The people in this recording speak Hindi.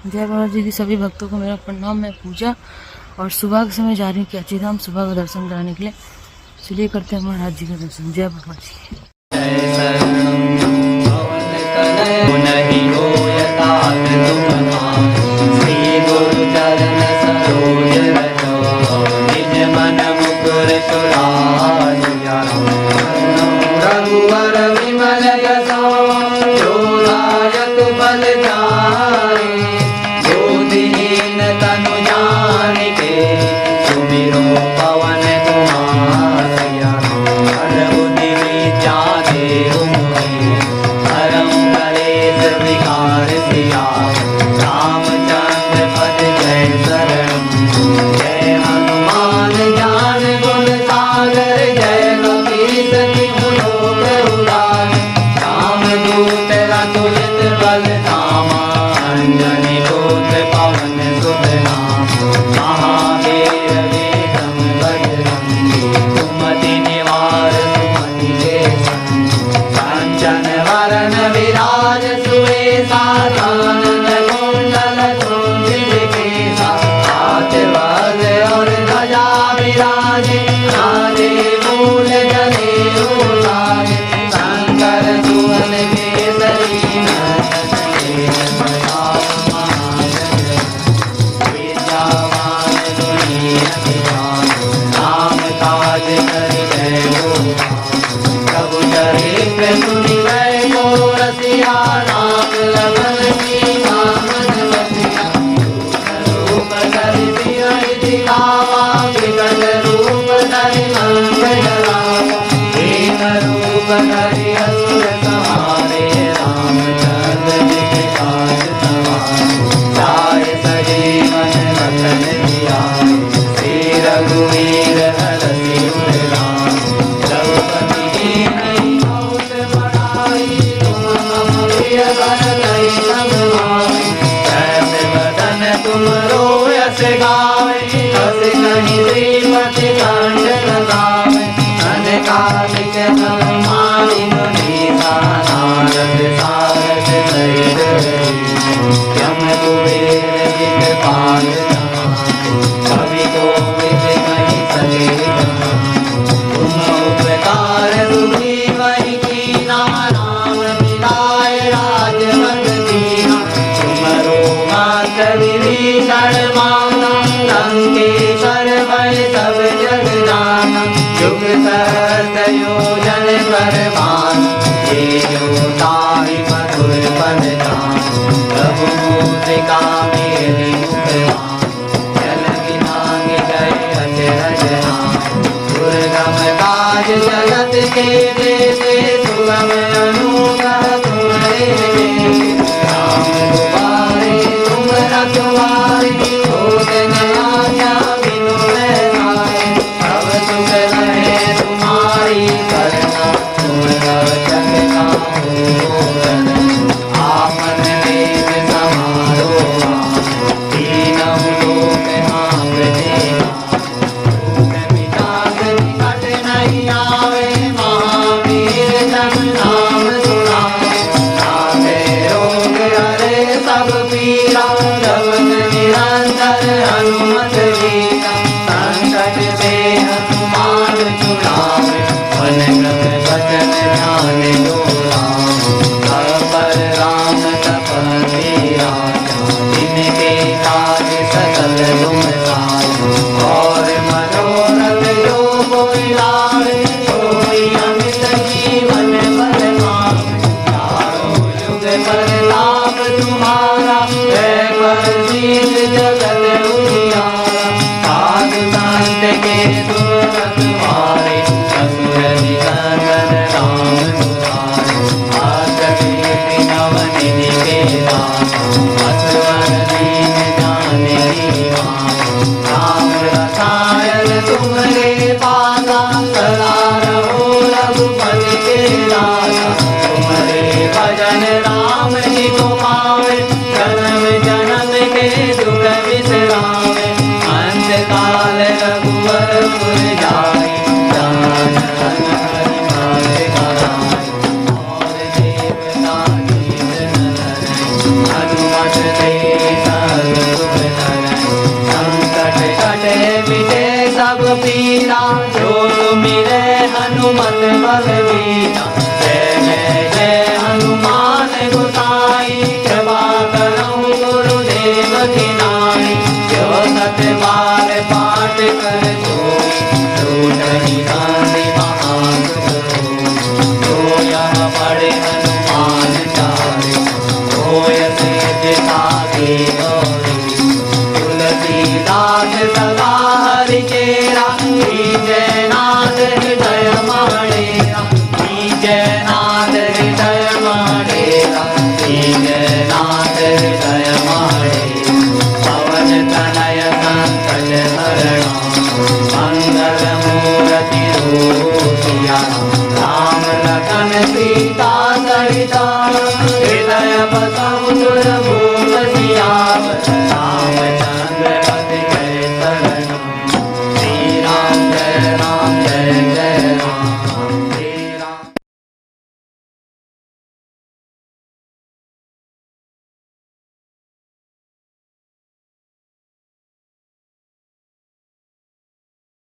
जय बाबा जी की सभी भक्तों को मेरा प्रणाम। मैं पूजा और सुबह के समय जा रही हूँ कैची धाम सुबह का दर्शन कराने के लिए। चलिए करते हैं महाराज जी का दर्शन। जय बाबा जी। भजन राम जी को पावे, जन्म जन्म के दुख वीरा जो सुमिरे हनुमत बलवीरा। जय जय जय हनुमान गोसाई कृपा करहु गुरुदेव की नाई। जो सत बार पाठ कर जोई नहीं गांधी महापुरुष जो यह पढ़े हनुमान चारे होय सिद्धि साधे गौरी। तुलसीदास सदा हरि चेरा जयनाथ हृदय माडेरा। जयनाथ हृदय माडेरा जयनाथ हृदय माडेरा। पवन तनय संकट हरणा मंगल मूर्ति रूपिया। राम लखन सीता सहिता हृदय बसहु सुरभूषिता।